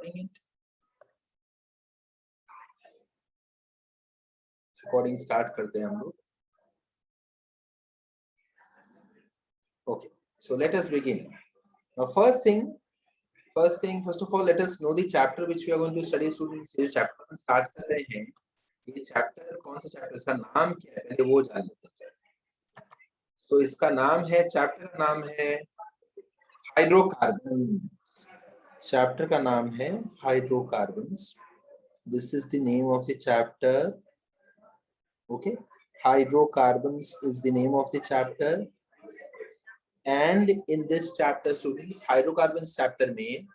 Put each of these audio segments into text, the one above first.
recording it? Recording start करते हैं हम लोग. Okay, so let us begin. Now, first of all, let us know the chapter which we are going to study. Students, ये chapter हम start कर रहे हैं. ये chapter कौन सा chapter? इसका नाम क्या है? पहले वो जान लेते हैं. तो इसका नाम है, chapter का नाम है हाइड्रोकार्बन्स. चैप्टर का नाम है hydrocarbons. This is the name of the chapter. Okay, hydrocarbons is the name of the chapter. And in this chapter students, hydrocarbons chapter में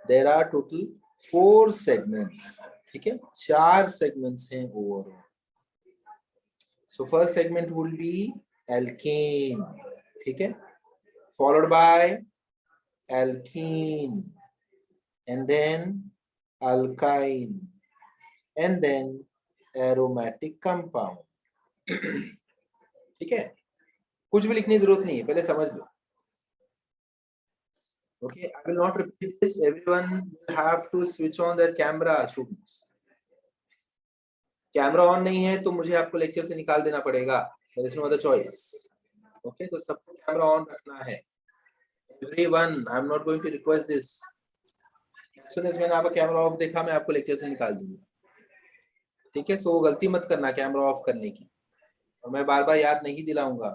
देयर आर टोटल 4 सेगमेंट्स. ठीक है, 4 सेगमेंट्स हैं overall. So first segment will be alkane. ठीक है, followed by alkene, and then alkyne, and then aromatic compound. ठीक है, कुछ भी लिखने की जरूरत नहीं है, पहले समझ लो. Okay, I will not repeat this. Everyone will have to switch on their camera, students. Camera on नहीं है तो मुझे आपको लेक्चर से निकाल देना पड़ेगा. There is no other choice. Okay, तो सबको कैमरा ऑन रखना है. Everyone, I'm not going to request this. As soon as मैंने आपका कैमरा ऑफ देखा, मैं आपको लेक्चर से निकाल दूंगा. ठीक है, सो गलती मत करना कैमरा ऑफ करने की, और मैं बार बार याद नहीं दिलाऊंगा.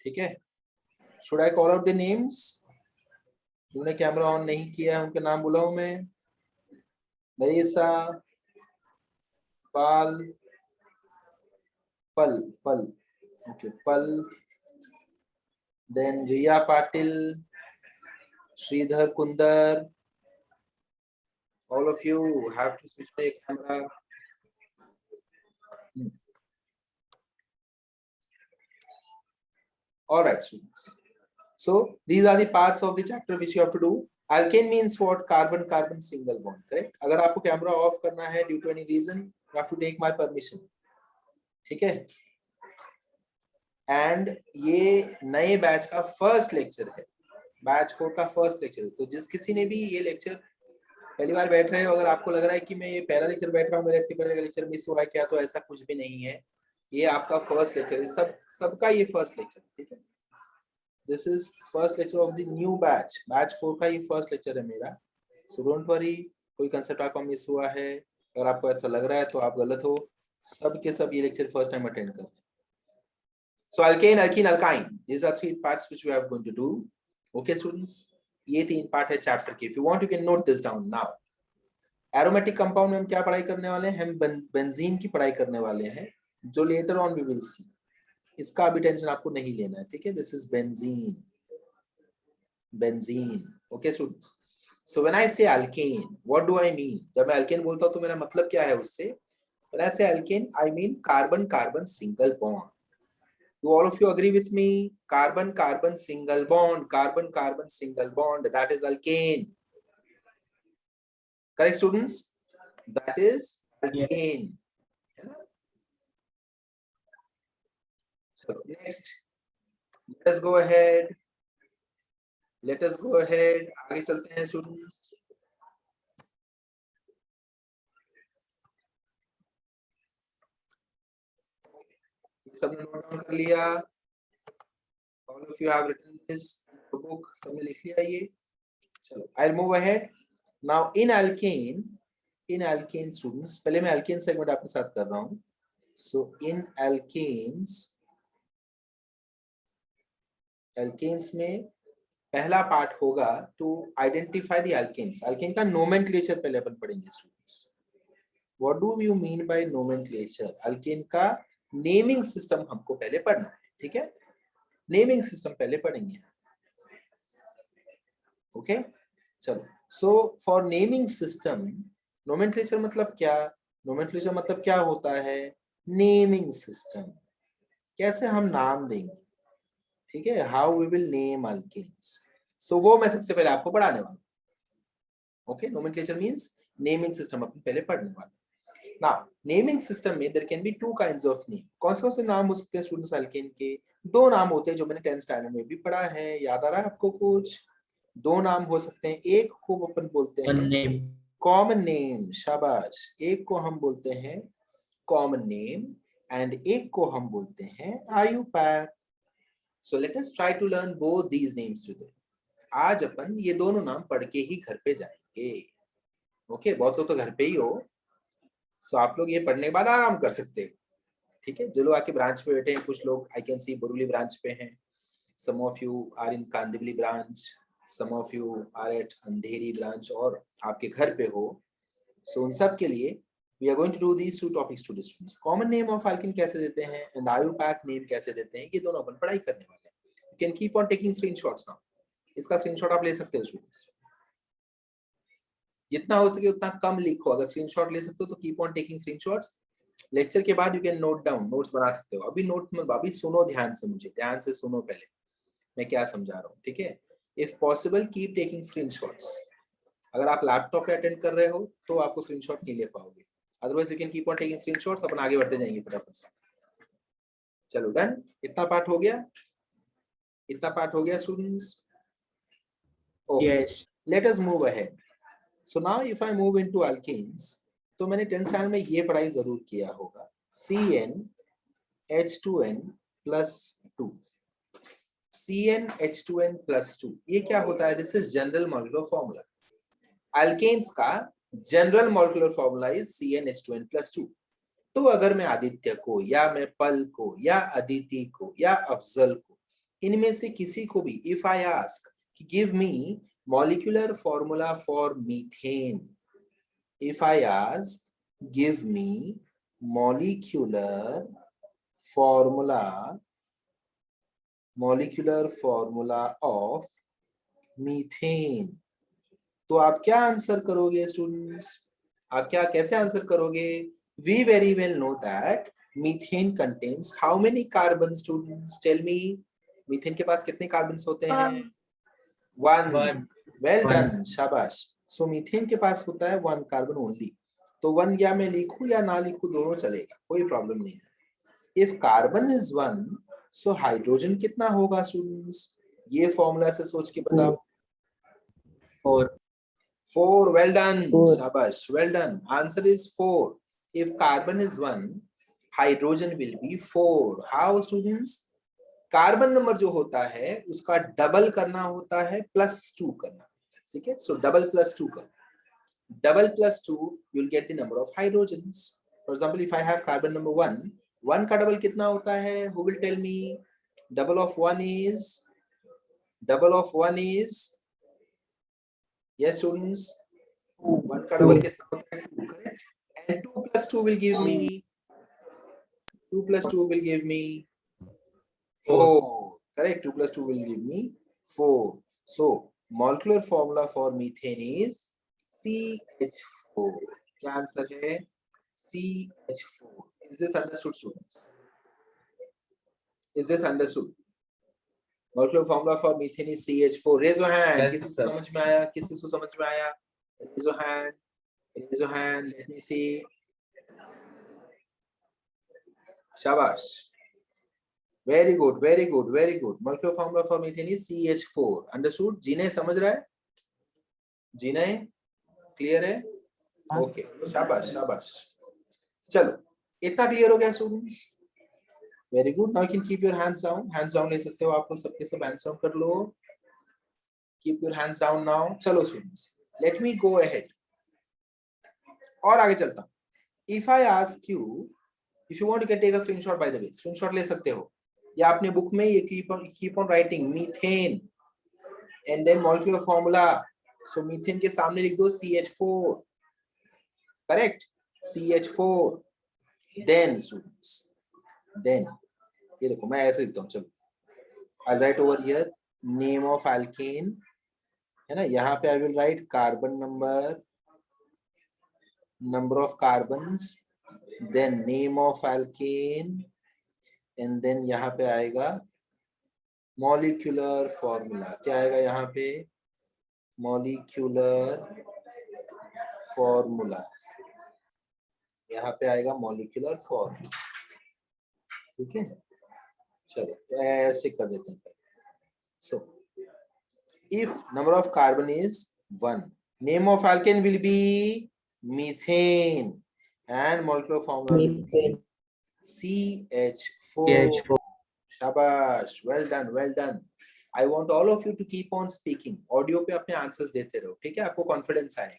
ठीक है, should I call out the names? जिन्होंने कैमरा ऑन नहीं किया है उनके नाम बुलाऊं मैं? नरीसा, पाल, पल, ओके, पल, then Riya Patil, Sridhar Kundar, all of you have to switch on your camera. All right, students. So these are the parts of the chapter which you have to do. Alkane means what? Carbon carbon single bond, correct? अगर आपको camera off करना है due to any reason, you have to take my permission. ठीक है, and ये नए batch का first lecture है, बैच 4 का फर्स्ट लेक्चर है. तो जिस किसी ने भी ये लेक्चर पहली बार बैठ रहे हो, अगर आपको लग रहा है कि मैं ये पहला लेक्चर बैठ रहा हूँ, मेरा इसके पहले का लेक्चर मिस हो रहा है क्या, तो ऐसा कुछ भी नहीं है. ये आपका फर्स्ट लेक्चर है, सबका ये फर्स्ट लेक्चर. ठीक है, this is first lecture of the new batch. Batch 4 का ये फर्स्ट लेक्चर है मेरा. सो डोंट वरी, कोई कंसेप्ट आपका मिस हुआ है, अगर आपको ऐसा लग रहा है तो आप गलत हो. सब के सब ये लेक्चर फर्स्ट टाइम अटेंड कर. So alkane, alkene, alkyne. These are 3 parts which we are going to do. Okay, students. ये 3 पार्ट है चैप्टर के. If you want, you can note this down now. Aromatic compound में हम क्या पढ़ाई करने वाले हैं? हम बेंजीन की पढ़ाई करने वाले हैं, जो later on we will see. इसका अभी टेंशन आपको नहीं लेना है. ठीक है, this is benzene. Okay, students. So when I say alkane, what do I mean? जब मैं alkane बोलता हूँ तो मेरा मतलब क्या है उससे? When I say alkane, I mean carbon carbon single bond. Do all of you agree with me? Carbon carbon single bond, carbon carbon single bond, that is alkane. Correct, students? That is alkane. Yeah. So next, let us go ahead. आगे चलते हैं students. सबने note down कर लिया? All of you have written this book, सबने लिख लिया ये? चलो, I'll move ahead. Now in alkane students, पहले मैं alkane segment आपके साथ कर रहा हूँ. So in alkanes में पहला पार्ट होगा to identify the alkanes. alkane का nomenclature पहले अपन पढ़ेंगे students. What do you mean by nomenclature? alkane का नेमिंग सिस्टम हमको पहले पढ़ना है. ठीक है, नेमिंग सिस्टम पहले पढ़ेंगे. ओके, चलो. So for naming system, nomenclature मतलब क्या? नोमेनक्लेचर मतलब क्या होता है? नेमिंग सिस्टम, कैसे हम नाम देंगे. ठीक है, how we will name alkanes. So वो मैं सबसे पहले आपको पढ़ाने वाला हूं. Okay, nomenclature means naming system अपन पहले पढ़ने वाले. Now, naming system में there can be 2 kinds of name. कौन से नाम हो सकते हैं स्टूडेंट्स? अल्केन के 2 नाम होते हैं जो मैंने 10th स्टैंडर्ड में भी पढ़ा है. याद आ रहा है आपको कुछ? दो नाम हो सकते हैं, एक को अपन बोलते हैं कॉमन नेम, शाबाश, एक को हम बोलते हैं कॉमन नेम एंड एक को हम बोलते हैं IUPAC. So let us try to learn both these names today. आज अपन ये दोनों नाम पढ़ के ही घर पे जाएंगे। ओके, बहुत लोग तो घर पे ही हो, सो आप लोग ये पढ़ने के बाद आराम कर सकते हो। ठीक है, जो लोग आके ब्रांच पे बैठे हैं, कुछ लोग I can see Borivali branch पे हैं, some of you are in Kandivali branch, some of you are at Andheri branch, और आपके घर पे हो। सो उन सब के लिए we are going to do these two topics to students. Common name of alkene कैसे देते हैं and IUPAC name कैसे देते हैं, ये दोनों अपन पढ़ाई करने वाले हैं। You can keep on taking screenshots now. इसका स्क्रीनशॉट आप ले सकते हो स्टूडेंट्स, जितना हो सके उतना कम लिखो। अगर स्क्रीनशॉट ले सकते हो तो keep on taking screenshots. Lecture के बाद you can note down, notes बना सकते हो। अभी नोट में अभी सुनो ध्यान से, मुझे ध्यान से सुनो पहले मैं क्या समझा रहा हूँ, ठीक है। If possible keep taking screenshots. अगर आप लैपटॉप पे अटेंड कर रहे हो तो आपको स्क्रीनशॉट नहीं ले पाओगे, otherwise you can keep on taking screenshots. अपन आगे बढ़ते जाएंगे फटाफट से। चलो डन, इतना पार्ट हो गया, इतना पार्ट हो गया students. Okay, let us move ahead. So now if I move into alkanes, तो मैंने 10th स्टैंडर्ड में ये पढ़ाई जरूर किया होगा, CnH2n प्लस 2, CnH2n प्लस 2, ये क्या होता है? This is general molecular formula. Alkanes का general molecular formula is CnH2n plus 2। तो अगर मैं आदित्य को या मैं पल को या अदिति को या अफजल को, इनमें से किसी को भी, if I ask give me molecular formula for methane, if I ask give me molecular formula of methane, तो आप क्या आंसर करोगे स्टूडेंट्स? आप क्या कैसे आंसर करोगे? We very well know that methane contains how many carbons students? Tell me, methane के पास कितने कार्बन्स होते हैं? 1. वेल डन, शाबाश। सो मीथेन के पास होता है 1 कार्बन ओनली। तो 1 या मैं लिखूं या ना लिखूं दोनों चलेगा, कोई प्रॉब्लम नहीं है। If carbon is 1, so hydrogen कितना होगा स्टूडेंट्स? ये फॉर्मूला से सोच के बताओ। 4, वेल डन, शाबाश, well done. Answer is 4। If carbon is 1, hydrogen will be 4। How students? Carbon number जो होता है उसका डबल करना होता है, +2 करना, ठीक है। सो डबल +2 कर, double +2 you'll get the number of hydrogens. For example, if I have carbon number 1, 1 का डबल कितना होता है? Who will tell me? Double of 1 is yes students, 1 का डबल कितना होता है? 2, correct? And 2 + 2 will give me 4. Correct, 2 + 2 will give me 4. So molecular formula for methane is CH4. क्या answer है? CH4. Is this understood students? Is this understood? Molecular formula for methane is CH4. Raise your hand. Yes, किसी को sir. समझ में आया? किसी को समझ में आया? Raise your hand. Raise your hand. Let me see. शाबाश. Very good, very good, very good. Molecular formula for methane is CH4. Understood? जीने समझ रहा है? जीने क्लियर है? ओके, शाबाश शाबाश। चलो, इतना क्लियर हो गया students? Very good. Now you can keep your hands down. Hands down ले सकते हो आप लोग, सबके सब हैंड्स डाउन कर लो। Keep your hands down now. चलो students, let me go ahead, और आगे चलता हूं। If I ask you, if you want, you can take a screenshot, by the way screenshot ले सकते हो, या अपने बुक में ये keep on writing methane and then molecular formula. So methane के सामने लिख दो CH4, correct, CH4। Then students, then ये देखो मैं ऐसे लिखता हूँ, चलो I write over here name of alkane, है ना। यहाँ पे I will write carbon number, number of carbons, then name of alkane, and then यहाँ पे आएगा मॉलिक्यूलर फॉर्मूला। क्या आएगा यहाँ पे? मॉलिक्यूलर फॉर्मूला, यहाँ पे आएगा मॉलिक्यूलर फॉर्मूला, ठीक है। चलो ऐसे कर देते हैं। सो if number of carbon is 1, name of alkane will be methane and molecular formula will be CH4. Shabash, well done, well done. I want all of you to keep on speaking. Audio पे अपने answers देते रहो, ठीक है? आपको confidence आएगा।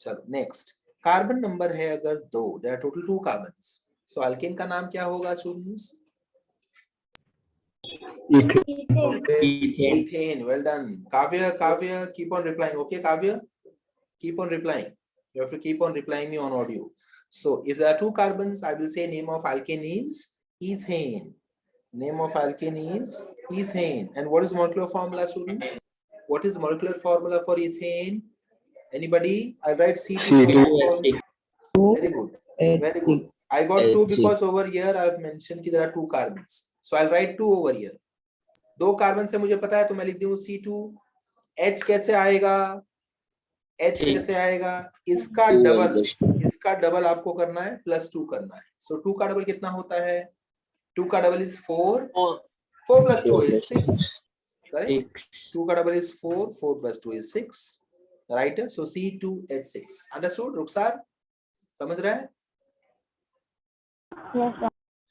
चलो next, carbon number है अगर 2, there are total 2 carbons, so alkane का नाम क्या होगा students? Ethane. Well done. Kavya, keep on replying. Okay, Kavya, keep on replying. You have to keep on replying me on audio. So if there are 2 carbons, I will say name of alkane is ethane. Name of alkane is ethane. And what is molecular formula, students? What is molecular formula for ethane? Anybody? I'll write C2. Very good. Very good. I got 2 because over here I have mentioned that there are 2 carbons. So I'll write 2 over here. 2 carbon से मुझे पता है तो मैं लिख दूं C2. H कैसे आएगा? H कैसे आएगा? इसका डबल आपको करना है, +2 करना है. So 2 का डबल कितना होता है? 2 का double is 4. 4 plus 2 is 6. Correct? 2 का double is 4. 4 plus 2 is 6. Right? So C2H6. Understood? रुखसार समझ रहे हैं?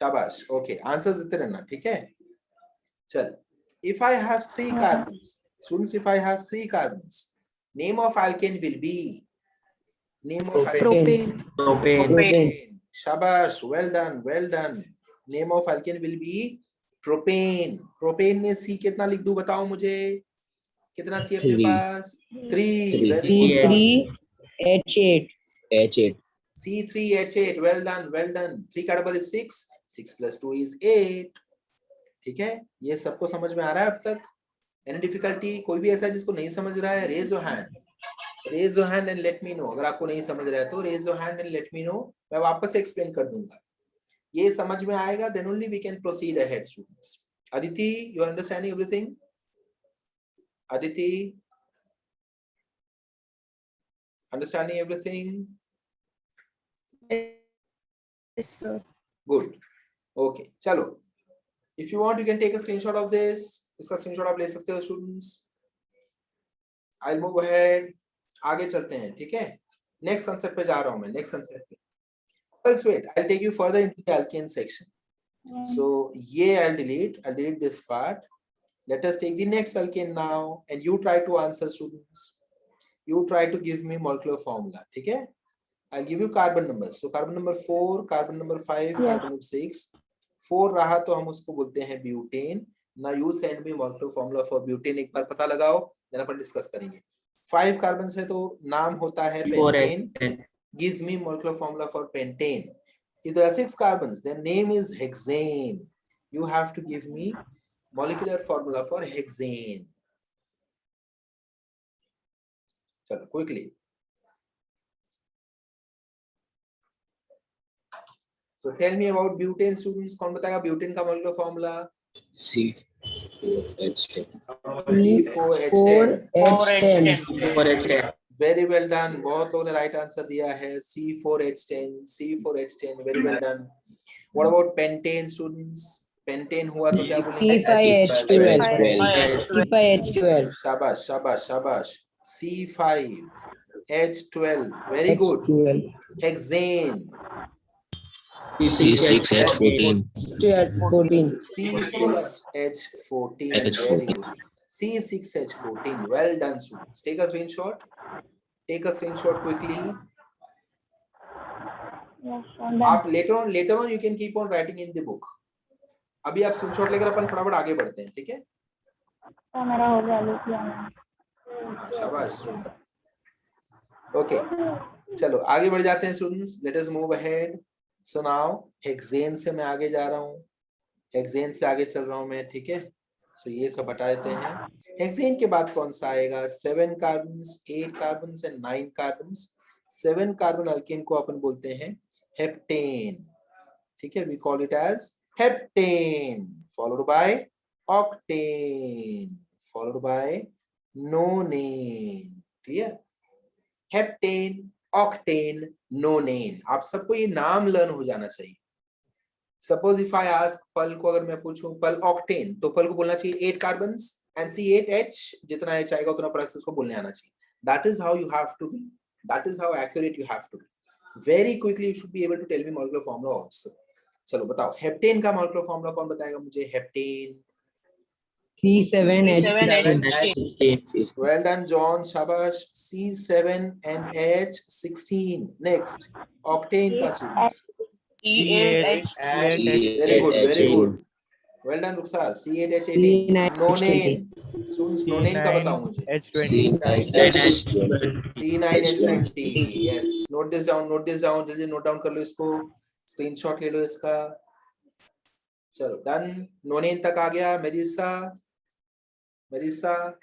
शाबाश. Okay. Answers देते रहना, ठीक है? चल. If I have 3 carbons, students, if I have 3 carbons, name of alkane will be Propane. Shabash, well done, well done. Name of alkane will be propane. Propane में C कितना लिख दूं बताओ मुझे? कितना C अपने पास? 3. C3H8. C3H8. Well done, well done. 3 का double is 6. 6 plus 2 is 8. ठीक है, ये सबको समझ में आ रहा है अब तक? Any difficulty? कोई भी ऐसा जिसको नहीं समझ रहा है, raise your hand and let me know. अगर आपको नहीं समझ रहा है तो raise your hand and let me know, मैं वापस से एक्सप्लेन कर दूंगा. ये समझ में आएगा, then only we can proceed ahead students. Aditi, you are understanding everything? Aditi, understanding everything? Yes, sir. Good. Okay, चलो. If you want, you can take a screenshot of this. इसका screenshot आप ले सकते हो students. I'll move ahead. आगे चलते हैं, ठीक है? Next concept पे जा रहा हूँ मैं. Next concept पे. Let's wait. I'll take you further into the alkane section. So ये I'll delete this part. Let us take the next alkane now, and you try to answer, students. You try to give me molecular formula, ठीक है? I'll give you carbon numbers. So carbon number 4, carbon number 5, carbon number 6. 4 रहा तो हम उसको बोलते हैं butane. Now you send me molecular formula for butane. एक बार पता लगाओ, then अपन डिस्कस करेंगे. 5 कार्बन है तो नाम होता है pentane. Give me molecular formula for pentane. If there are 6 carbons, then name is hexane. You have to give me molecular formula for hexane. चलो quickly. So tell me about butane, students. कौन बताएगा butane का molecular formula? C4H10. Very well done. बहुत लोगों ने right answer दिया है. C4H10. Very well done. What about pentane, students? Pentane हुआ तो क्या बोलेंगे? C5H12. शाबाश. C5H12. Very good. Hexane. C6H14. C6H14. Very good. C6H14. Well done, students. Take a screenshot. Quickly. आप later on you can keep on writing in the book. अभी आप screenshot लेकर अपन फटाफट आगे बढ़ते हैं, ठीक है? मेरा हो गया, लिख लिया. शाबाश. ओके, चलो आगे बढ़ जाते हैं students. Late us move ahead. So now hexane से मैं आगे जा रहा हूँ. हेक्सेन से आगे चल रहा हूँ मैं, ठीक है? सो ये सब हटा देते हैं. हेक्सेन के बाद कौन सा आएगा? 7 carbons, 8 carbons and 9 carbons. 7 carbon alkane को अपन बोलते हैं हेप्टेन, ठीक है? We call it as heptane, followed by octane, followed by nonane. Clear? Heptane, octane, nonane. आप सबको ये नाम लर्न हो जाना चाहिए. Suppose if I ask पल को, अगर मैं पूछूं पल octane, तो पल को बोलना चाहिए 8 कार्बन्स and C8H जितना H आएगा उतना प्रोसेस को बोलने आना चाहिए. That is how you have to be. That is how accurate you have to be. Very quickly you should be able to tell me molecular formula also. चलो बताओ heptane का molecular formula कौन बताएगा मुझे? Heptane. C7H16. Well done, John. Shabash. C7 and H16. Next, octane का students. C8H12. Very good, very C8H18. good. Well done, Ruxar. C8H18. Nonane. Students, nonane का बताओ मुझे. C9H12. C9H20. Yes. Note this down. Note this down. जल्दी note down कर लो इसको. Screenshot ले लो इसका. चलो done. नोनेन तक आ गया. मेरिसा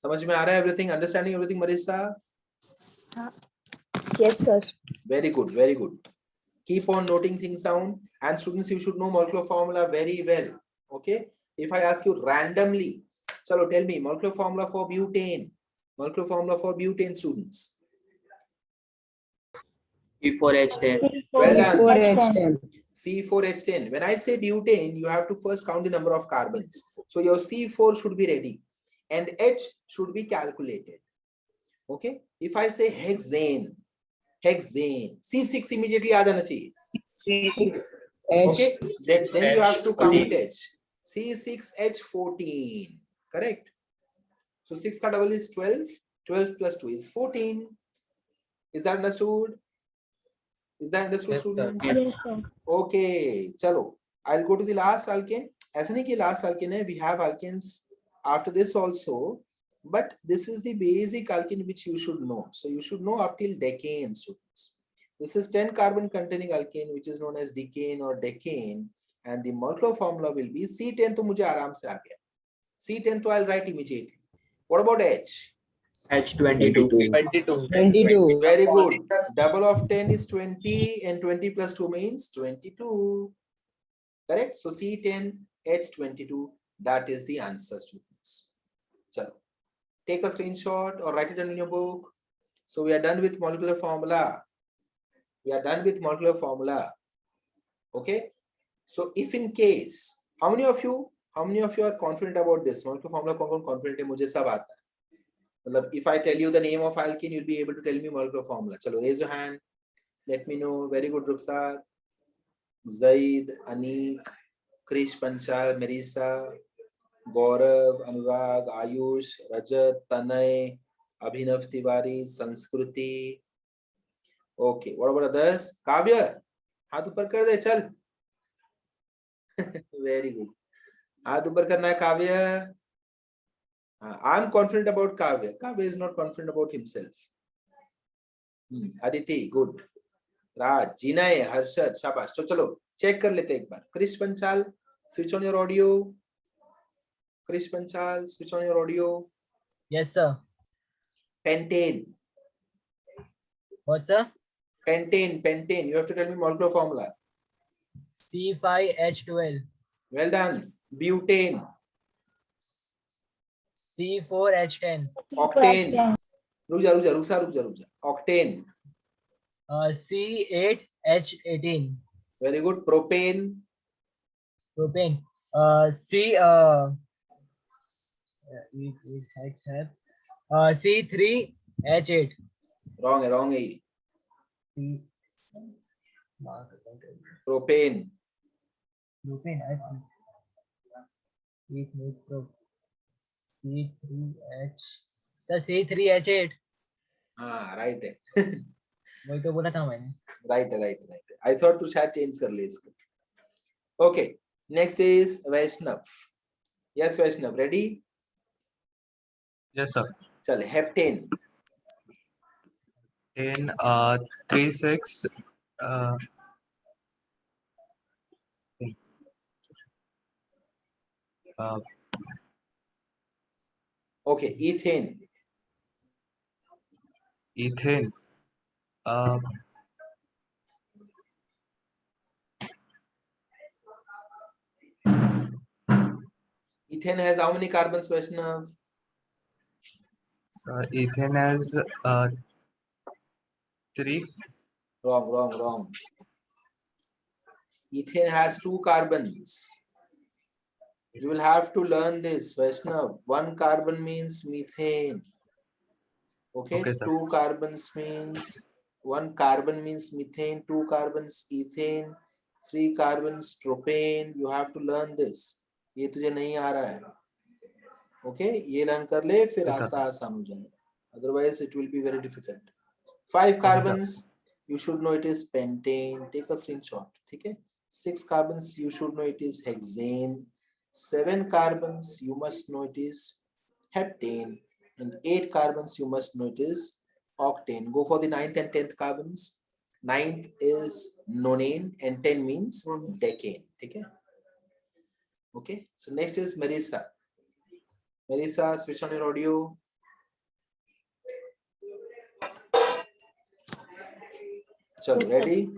समझ में आ रहा है? Everything, understanding everything, Marissa? Yes, sir. Very good, very good. Keep on noting things down, and students, you should know molecular formula very well. Okay? If I ask you randomly, chalo tell me molecular formula for butane. Molecular formula for butane, students. C4H10. Well done. C4H10. C4H10. When I say butane, you have to first count the number of carbons. So your C4 should be ready, and H should be calculated. Okay? If I say hexane, C6 immediately aa jana chahiye. Okay? Then you have to count H. C6H14. Correct? So 6 ka double is 12. 12 plus 2 is 14. Is that understood? Is that understood, Yes, sir. students? Yes, sir. Okay, chalo. I'll go to the last alkane. ऐसा नहीं कि last alkane है. We have alkanes after this also, but this is the basic alkane which you should know. So you should know up till decane, students. This is 10 carbon containing alkane, which is known as decane or decane, and the molecular formula will be C10. तो मुझे आराम से आ गया. C10 तो I'll write immediately. What about H? H22. 22. Very good. Double of 10 is 20, and 20 plus 2 means 22. Correct? So C10, H22, that is the answer, students. Chalo. Take a screenshot or write it down in your book. So we are done with molecular formula. Okay? So if in case, how many of you are confident about this? Molecular formula कौन confident है? मुझे सब आता है. मतलब if I tell you the name of alkene, you'll be able to tell me molecular formula. Chalo, raise your hand. Let me know. Very good, Ruxar. Zaid, Anik, Krish Panchal, Marissa, Gaurav, Anurag, Ayush, Rajat, Tanay, Abhinav Tiwari, Sanskriti. Okay, what about others? Kavya, हाथ ऊपर कर दे चल. Very good. हाथ ऊपर करना है काव्य. I'm confident about Kavya. Kavya is not confident about himself. Aditi, good. Raj, Jinay, Harshad, Shabash. So chalo, check कर लेते एक बार. Krish Panchal, switch on your audio. Krish Panchal, switch on your audio. Yes, sir. Pentane. What, sir? Pentane. You have to tell me molecular formula. C5H12. Well done. Butane. C4H10. Octane. रुक जा. Octane. C8H18. Very good. Propane. Propane. C3H8. Wrong है. Propane. Propane. C3H. हाँ, right है. वही तो बोला था मैंने. Right. I thought तू शायद change कर ले इसको. Okay. Next is Vaishnav. Yes, Vaishnav. Ready? Yes, sir. चल, heptane. In 36 Okay, ethane. ethane. Ethane has how many carbons, Vaishnav? Ethane has 3. Wrong. Ethane has 2 carbons. You will have to learn this, Vaishnav. 1 carbon means methane. Okay, Okay, sir. 2 carbons means 1 carbon means methane, 2 carbons ethane, 3 carbons propane. You have to learn this. ये तुझे नहीं आ रहा है. Okay, ये learn कर ले, फिर Yes, sir. रास्ता आसान हो जाएगा. Otherwise, it will be very difficult. 5 sir. carbons, you should know it is pentane. Take a screenshot. ठीक है? 6 carbons, you should know it is hexane. 7 carbons, you must know it is heptane. And 8 carbons, you must know it is octane. Go for the 9th and 10th carbons. 9th is nonane and 10 means decane. Okay. Okay. So next is Marisa. Marisa, switch on your audio. Chalo, Yes, sir. ready?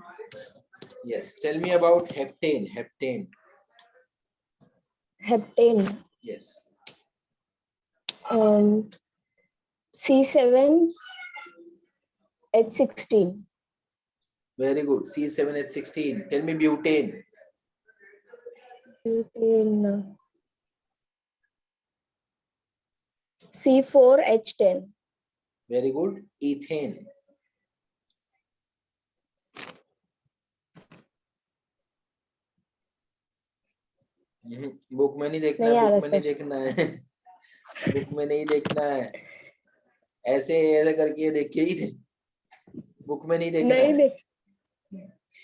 Yes. Tell me about heptane. Heptane. Heptane. Yes. C7 H16. Very good. C7H16. Tell me butane. Butane. C4 H10. Very good. Ethane. Book में नहीं देखना नहीं है, आ रहा book में नहीं sir. देखना है, बुक में नहीं देखना है, ऐसे ऐसे करके देखिए ही थे, बुक में नहीं देखना नहीं है.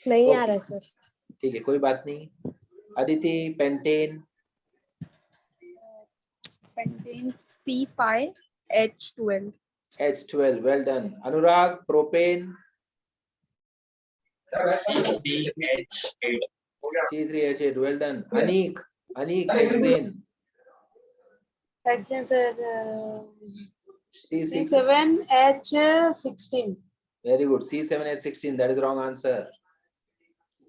नहीं आ Okay. रहा सर. ठीक है, कोई बात नहीं. Aditi, pentane. Pentane C5H12. H12. Well done. Anurag, propane. CH8. C3H8. Well done. Anik, hexane. Hexane sir, C6. C7H16. Very good. C7H16. That is wrong answer.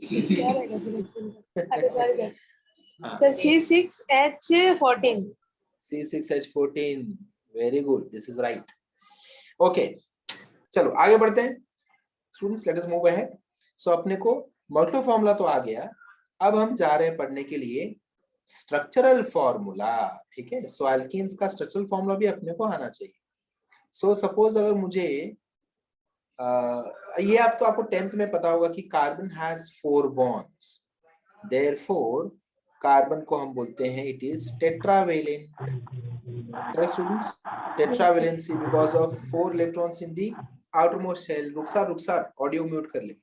क्या रहेगा फिर hexane का? अच्छा sorry sir. हाँ. Sir C6H14. C6H14. Very good. This is right. Okay. चलो आगे बढ़ते हैं. Students, let us move ahead. So अपने को मॉलिक्यूलर फॉर्मूला तो आ गया. अब हम जा रहे हैं पढ़ने के लिए स्ट्रक्चरल फॉर्मूला. ठीक है. सो एल्कीन्स का स्ट्रक्चरल फॉर्मूला भी अपने को आना चाहिए. सो सपोज अगर मुझे ये आप तो आपको 10th में पता होगा कि carbon has 4 bonds. Therefore carbon को हम बोलते हैं it is tetravalent. Correct students? Tetravalency because of 4 electrons in the outermost shell. Rukhsar audio mute कर ले.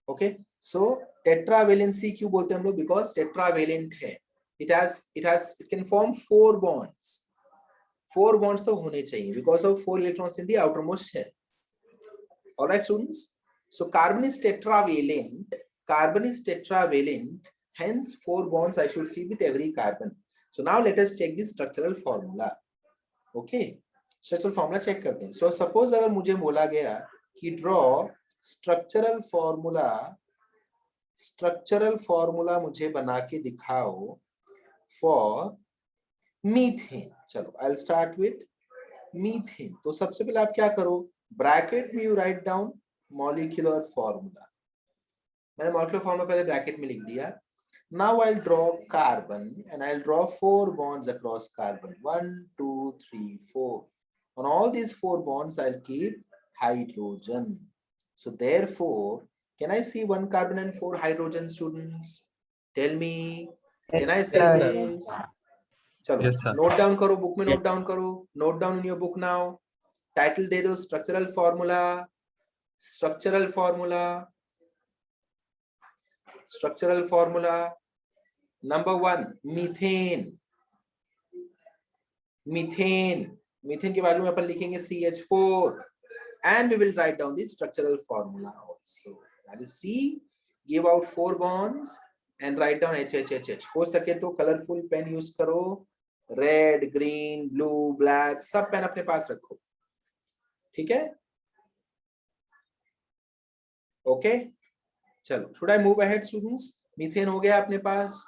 ओके. सो टेट्रावेलेंसी क्यों बोलते हैं हम लोग? बिकॉज टेट्रावेलेंट है. It can form 4 bonds. 4 bonds तो होने चाहिए because of 4 electrons in the outermost shell. All right, students. So carbon is tetravalent. Hence 4 bonds I should see with every carbon. So now let us check the structural formula. Okay. Structural formula check करते हैं. So suppose अगर मुझे बोला गया कि draw structural formula मुझे बना के दिखाओ for मीथेन. चलो I will start with methane. तो सबसे पहले आप क्या करो, ब्रैकेट में you right down molecular formula. मैंने मॉलिक्यूलर फॉर्मूला पहले ब्रैकेट में लिख दिया. Now I will draw carbon and I will draw 4 bonds across carbon. 1 2 3 4. On all these 4 bonds I will keep hydrogen. So therefore can I see 1 carbon and 4 hydrogen, students? Tell me, can I see this? चलो Yes, sir. Note down करो, book में note down करो. Note down in your book now. Title दे दो structural formula. Number 1 methane के बाजू में अपन लिखेंगे CH4 and we will write down the structural formula also. That is C, give out 4 bonds and write down HHHH. हो सके तो colourful pen use करो. रेड, ग्रीन, ब्लू, ब्लैक सब pen अपने पास रखो. ठीक है. ओके. चलो should I move ahead, students? Methane हो गया अपने पास.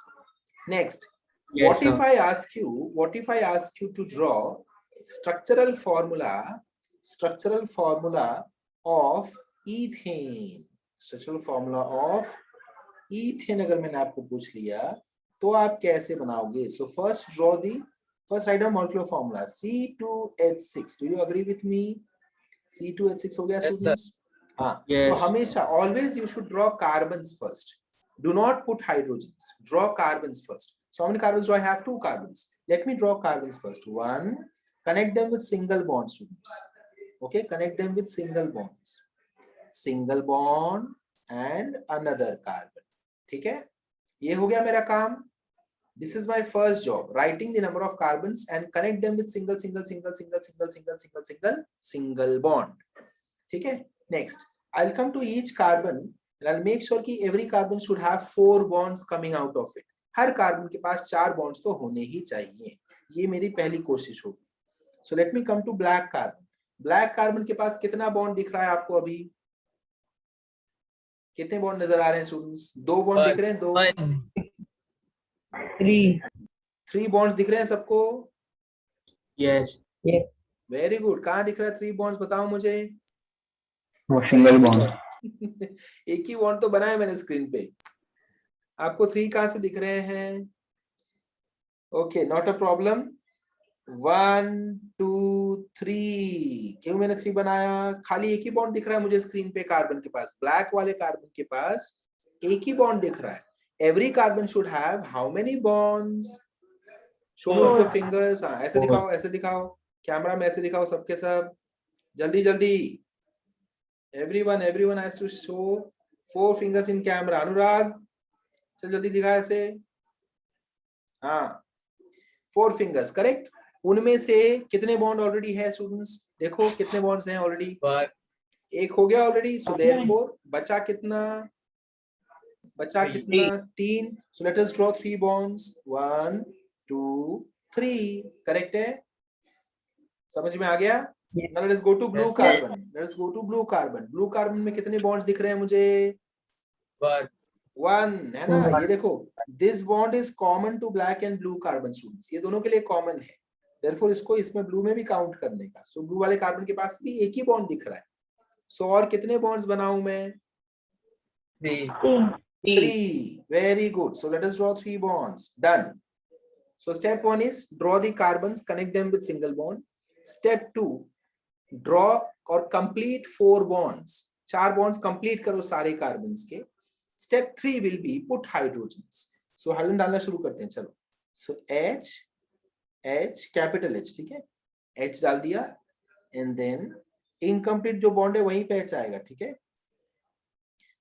Next, Yes, what if sir. I ask you to draw structural formula of ethane. Structural formula of ethane अगर मैंने आपको पूछ लिया तो आप कैसे बनाओगे? So first write down molecular formula C2H6. Do you agree with me? C2H6 हो गया स्टूडेंट्स? हाँ, तो हमेशा always you should draw carbons first. Do not put hydrogens. Draw carbons first. So how many carbons do I have? 2 carbons. Let me draw carbons first. 1. Connect them with single bonds, students. Okay, connect them with single bonds. Single bond and another carbon. ठीक है? ये हो गया मेरा काम. This is my first job. Writing the number of carbons and connect them with single bond. ठीक है? Next, I'll come to each carbon. And I'll make sure कि every carbon should have 4 bonds coming out of it. Her carbon के पास 4 bonds तो होने ही चाहिए. ये मेरी पहली कोशिश होगी. So let me come to black carbon. Black carbon के पास कितना bond दिख रहा है आपको अभी? कितने bond नजर आ रहे हैं स्टूडेंट्स? 2 bond दिख रहे हैं? 2 3 bonds दिख रहे हैं सबको? Yes. Very good. कहाँ दिख रहा है 3 bonds? बताओ मुझे. Single bond. एक ही बॉन्ड तो बनाया मैंने स्क्रीन पे. आपको 3 कहां से दिख रहे हैं? Okay, not a problem. 1 2 3. क्यों मैंने 3 बनाया? खाली एक ही बॉन्ड दिख रहा है मुझे स्क्रीन पे कार्बन के पास. ब्लैक वाले कार्बन के पास एक ही बॉन्ड दिख रहा है. Every carbon should have how many bonds? Show me your fingers. हाँ, ऐसे दिखाओ, ऐसे दिखाओ कैमरा में, ऐसे दिखाओ सबके सब. जल्दी जल्दी. Everyone has to show 4 fingers in camera. अनुराग, चल जल्दी दिखा ऐसे. हाँ, 4 fingers, correct. उनमें से कितने बॉन्ड ऑलरेडी है स्टूडेंट्स? देखो कितने बॉन्ड्स हैं ऑलरेडी. एक हो गया ऑलरेडी. सो देयरफॉर बचा कितना? 3. सो let us draw 3 bonds. 1 2 3. Correct है? समझ में आ गया? Now let us go to blue carbon. Blue carbon में कितने bonds दिख रहे हैं मुझे? 1 है ना? ये देखो, this bond is common to black and blue carbon students. ये दोनों के लिए common है. Therefore इसको इसमें blue में भी count करने का. So blue वाले carbon के पास भी एक ही bond दिख रहा है. So और कितने bonds बनाऊं मैं? 3. Very good. So let us draw 3 bonds. Done. So step 1 is draw the carbons, connect them with single bond. Step 2, draw और complete 4 bonds. 4 bonds complete करो सारे carbons के. Step 3 will be put hydrogens. So hydrogen डालना शुरू करते हैं. चलो. So H capital H. ठीक है? H डाल दिया and then incomplete जो bond है वहीं पे H आएगा. ठीक है?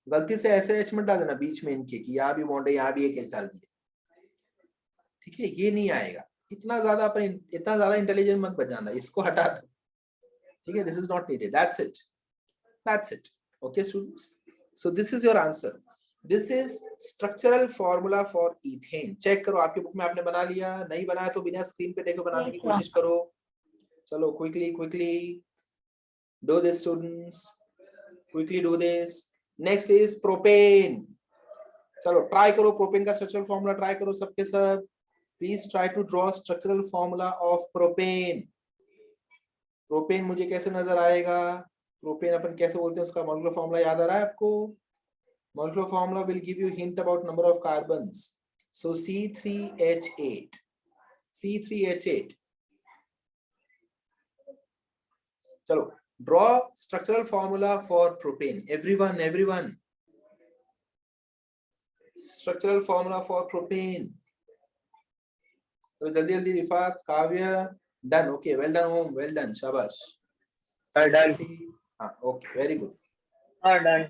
गलती से ऐसे H मत डाल देना बीच में इनके कि यहाँ भी bond है, यहाँ भी एक H डाल दिया. ठीक है? ये नहीं आएगा. इतना ज्यादा इंटेलिजेंट मत बजाना. इसको हटा दो. ठीक है? This is not needed. That's it. Okay students. So this is your answer. This is structural formula for ethane. Check करो आपकी बुक में आपने बना लिया. नहीं बनाया तो बिना स्क्रीन पे देखो बनाने की कोशिश करो. चलो quickly do this students. Quickly do this. Next is propane. चलो ट्राई करो प्रोपेन का स्ट्रक्चरल फॉर्मूला. ट्राई करो सबके सब. Please try to draw structural formula of propane. Propane मुझे कैसे नजर आएगा? प्रोपेन अपन कैसे बोलते हैं? उसका मॉलिक्यूलर फॉर्मूला याद आ रहा है आपको? Molecular formula will give you hint about number of carbons. So C3H8. चलो draw structural formula for propane. Everyone structural formula for propane. तो जल्दी रिफाक, काव्य. डन. ओके, वेल डन ओम, वेल डन, शाबाश. डन. हाँ, ओके, वेरी गुड. डन.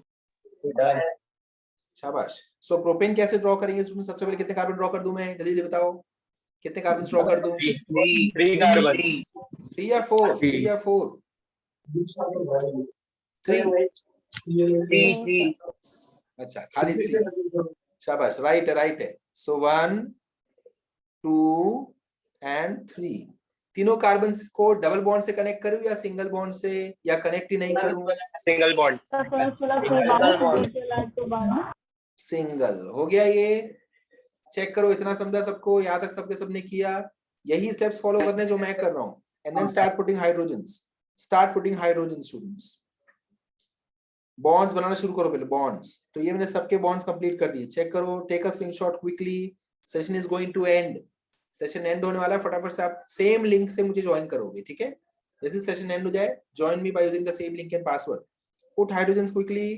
शाबाश. सो propane कैसे draw करेंगे? सबसे पहले कितने कार्बन ड्रॉ कर दूं मैं? जल्दी बताओ. कितने कार्बन ड्रॉ कर दूं? 3 कार्बन. 3 या 4? 3 या 4? 3. अच्छा, खाली 3. शाबाश, राइट है. सो 1 2 and 3. तीनों कार्बन को डबल बॉन्ड से कनेक्ट करूं या सिंगल बॉन्ड से, या कनेक्ट ही नहीं करूं? Single bond. सिंगल हो गया. ये चेक करो. इतना समझा सबको? यहाँ तक सबके सबने किया? यही स्टेप्स फॉलो करने जो मैं कर रहा हूँ. And then start putting hydrogens. Students. Bonds बनाना शुरू करो पहले, बॉन्ड्स। तो ये मैंने सबके बॉन्ड्स कंप्लीट कर दिए, चेक करो, take a screenshot quickly, session is going to end, session end होने वाला है, फटाफट से आप सेम लिंक से मुझे ज्वाइन करोगे, ठीक है? जैसे सेशन एंड हो जाए, join me by using the same link and password, put hydrogens quickly,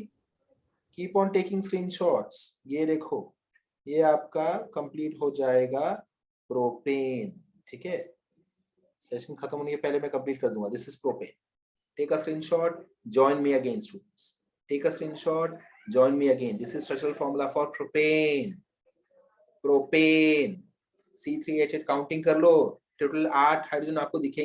keep on taking screenshots. ये देखो, ये आपका कंप्लीट हो जाएगा प्रोपेन, ठीक है? सेशन खत्म होने के पहले मैं कंप्लीट कर दूंगा। This is propane, take a screenshot, join me again students, take a screenshot, join me again. This is structural formula for propane, propane, C3H8 counting कर लो, टोटल 8 हाइड्रोजन आपको दिखेंगे।